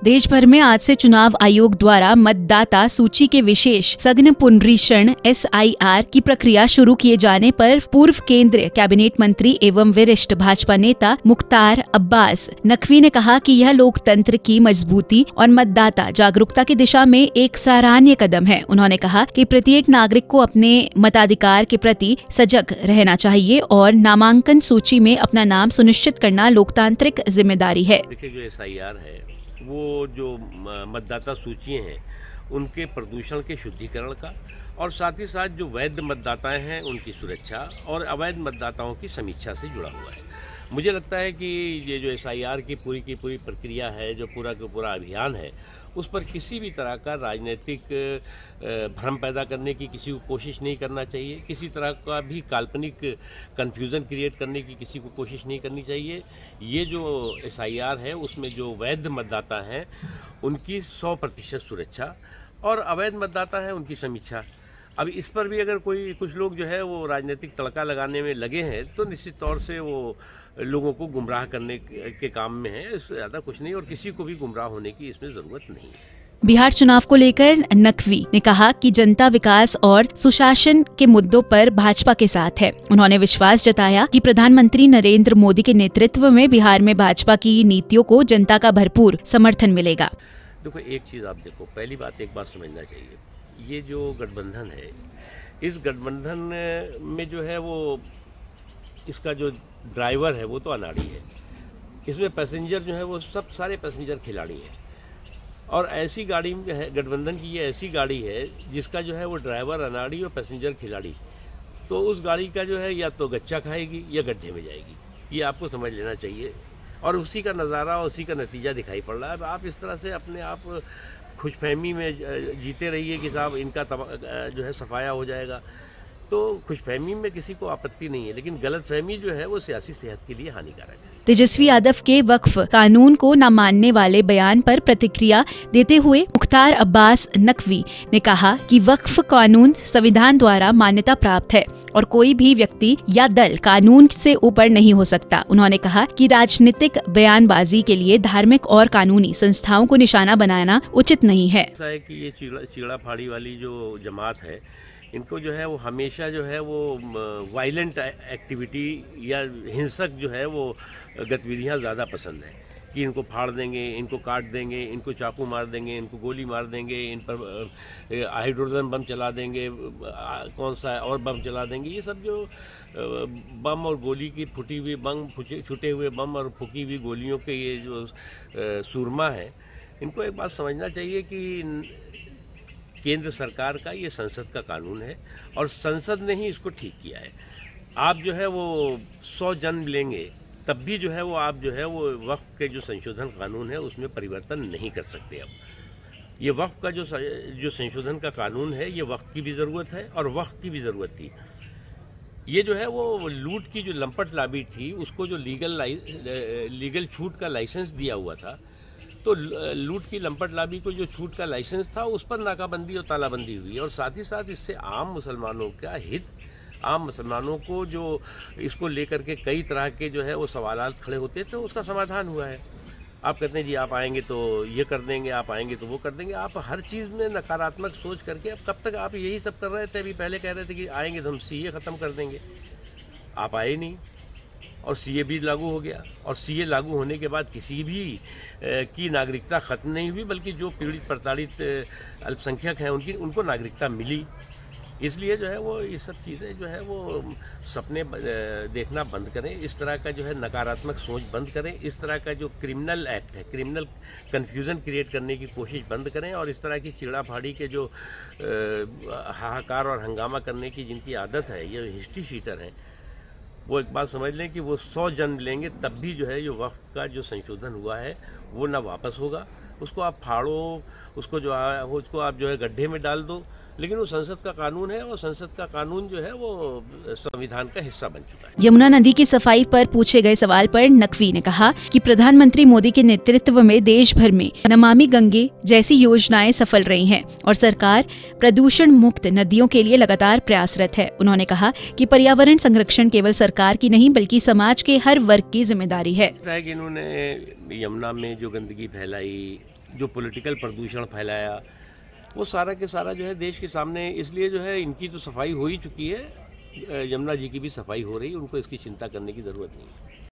देश भर में आज से चुनाव आयोग द्वारा मतदाता सूची के विशेष सघन पुनरीक्षण SIR की प्रक्रिया शुरू किए जाने पर पूर्व केंद्रीय कैबिनेट मंत्री एवं वरिष्ठ भाजपा नेता मुख्तार अब्बास नकवी ने कहा कि यह लोकतंत्र की मजबूती और मतदाता जागरूकता की दिशा में एक सराहनीय कदम है। उन्होंने कहा कि प्रत्येक नागरिक को अपने मताधिकार के प्रति सजग रहना चाहिए और नामांकन सूची में अपना नाम सुनिश्चित करना लोकतांत्रिक जिम्मेदारी है। देखिए, जो SIR है वो जो मतदाता सूचियाँ हैं उनके प्रदूषण के शुद्धिकरण का और साथ ही साथ जो वैध मतदाताएं हैं उनकी सुरक्षा और अवैध मतदाताओं की समीक्षा से जुड़ा हुआ है। मुझे लगता है कि ये जो SIR की पूरी प्रक्रिया है, जो पूरा का पूरा अभियान है, उस पर किसी भी तरह का राजनीतिक भ्रम पैदा करने की किसी को कोशिश नहीं करना चाहिए। किसी तरह का भी काल्पनिक कन्फ्यूज़न क्रिएट करने की किसी को कोशिश नहीं करनी चाहिए। ये जो SIR है उसमें जो वैध मतदाता हैं उनकी 100% सुरक्षा और अवैध मतदाता है उनकी समीक्षा। अब इस पर भी अगर कुछ लोग जो है वो राजनीतिक तड़का लगाने में लगे हैं तो निश्चित तौर से वो लोगों को गुमराह करने के काम में है। इससे ज़्यादा कुछ नहीं और किसी को भी गुमराह होने की इसमें ज़रूरत नहीं है। बिहार चुनाव को लेकर नकवी ने कहा कि जनता विकास और सुशासन के मुद्दों पर भाजपा के साथ है। उन्होंने विश्वास जताया कि प्रधानमंत्री नरेंद्र मोदी के नेतृत्व में बिहार में भाजपा की नीतियों को जनता का भरपूर समर्थन मिलेगा। देखो, एक चीज़ आप देखो, पहली बात एक बात समझना चाहिए, ये जो गठबंधन है, इस गठबंधन में जो है वो इसका जो ड्राइवर है वो तो अनाड़ी है। इसमें पैसेंजर जो है वो सब सारे पैसेंजर खिलाड़ी हैं और ऐसी गाड़ी में है, गठबंधन की ये ऐसी गाड़ी है जिसका जो है वो ड्राइवर अनाड़ी और पैसेंजर खिलाड़ी, तो उस गाड़ी का जो है या तो गच्चा खाएगी या गड्ढे में जाएगी। ये आपको समझ लेना चाहिए और उसी का नज़ारा और उसी का नतीजा दिखाई पड़ रहा है। आप इस तरह से अपने आप खुशफहमी में जीते रहिए कि साहब इनका जो है सफाया हो जाएगा, तो खुशफहमी में किसी को आपत्ति नहीं है, लेकिन गलतफहमी जो है वो सियासी सेहत के लिए हानिकारक है। तेजस्वी यादव के वक्फ कानून को न मानने वाले बयान पर प्रतिक्रिया देते हुए मुख्तार अब्बास नकवी ने कहा कि वक्फ कानून संविधान द्वारा मान्यता प्राप्त है और कोई भी व्यक्ति या दल कानून से ऊपर नहीं हो सकता। उन्होंने कहा कि राजनीतिक बयानबाजी के लिए धार्मिक और कानूनी संस्थाओं को निशाना बनाना उचित नहीं है। ऐसा है कि ये चीड़ा फाड़ी वाली जो जमात है, इनको जो है वो हमेशा जो है वो वायलेंट एक्टिविटी या हिंसक जो है वो गतिविधियाँ ज़्यादा पसंद है कि इनको फाड़ देंगे, इनको काट देंगे, इनको चाकू मार देंगे, इनको गोली मार देंगे, इन पर हाइड्रोजन बम चला देंगे, कौन सा और बम चला देंगे। ये सब जो बम और गोली की फूटी हुई बम, छूटे हुए बम और फूकी हुई गोलियों के ये जो सूरमा है, इनको एक बात समझना चाहिए कि केंद्र सरकार का ये संसद का कानून है और संसद ने ही इसको ठीक किया है। आप जो है वो 100 जन्म लेंगे तब भी जो है वो आप जो है वो वक्फ के जो संशोधन कानून है उसमें परिवर्तन नहीं कर सकते। अब ये वक्फ का जो संशोधन का कानून है, ये वक्त की भी ज़रूरत है और वक्त की भी ज़रूरत थी। ये जो है वो लूट की जो लंपट लाबी थी उसको जो लीगल छूट का लाइसेंस दिया हुआ था, तो लूट की लंपट लाबी को जो छूट का लाइसेंस था उस पर नाकाबंदी और तालाबंदी हुई और साथ ही साथ इससे आम मुसलमानों का हित, आम मुसलमानों को जो इसको लेकर के कई तरह के जो है वो सवालात खड़े होते थे, उसका समाधान हुआ है। आप कहते हैं जी आप आएंगे तो ये कर देंगे, आप आएंगे तो वो कर देंगे। आप हर चीज़ में नकारात्मक सोच करके अब कब तक आप यही सब कर रहे थे? अभी पहले कह रहे थे कि आएंगे तो हम CA ख़त्म कर देंगे, आप आए नहीं और CA भी लागू हो गया और CA लागू होने के बाद किसी भी की नागरिकता ख़त्म नहीं हुई, बल्कि जो पीड़ित प्रताड़ित अल्पसंख्यक हैं उनको नागरिकता मिली। इसलिए जो है वो ये सब चीज़ें जो है वो सपने देखना बंद करें, इस तरह का जो है नकारात्मक सोच बंद करें, इस तरह का जो क्रिमिनल एक्ट है, क्रिमिनल कन्फ्यूज़न क्रिएट करने की कोशिश बंद करें और इस तरह की चीड़ा फाड़ी के जो हाहाकार और हंगामा करने की जिनकी आदत है, ये हिस्ट्री शीटर हैं, वो एक बात समझ लें कि वो 100 जन्म लेंगे तब भी जो है ये वक्फ का जो संशोधन हुआ है वो ना वापस होगा। उसको आप फाड़ो, उसको आप जो है गड्ढे में डाल दो, लेकिन वो संसद का कानून है और संसद का कानून जो है वो संविधान का हिस्सा बन चुका है। यमुना नदी की सफाई पर पूछे गए सवाल पर नकवी ने कहा कि प्रधानमंत्री मोदी के नेतृत्व में देश भर में नमामि गंगे जैसी योजनाएं सफल रही हैं और सरकार प्रदूषण मुक्त नदियों के लिए लगातार प्रयासरत है। उन्होंने कहा कि पर्यावरण संरक्षण केवल सरकार की नहीं बल्कि समाज के हर वर्ग की जिम्मेदारी है। इन्होंने यमुना में जो गंदगी फैलाई, जो पॉलिटिकल प्रदूषण फैलाया, वो सारा के सारा जो है देश के सामने, इसलिए जो है इनकी तो सफाई हो ही चुकी है, यमुना जी की भी सफाई हो रही है, उनको इसकी चिंता करने की ज़रूरत नहीं है।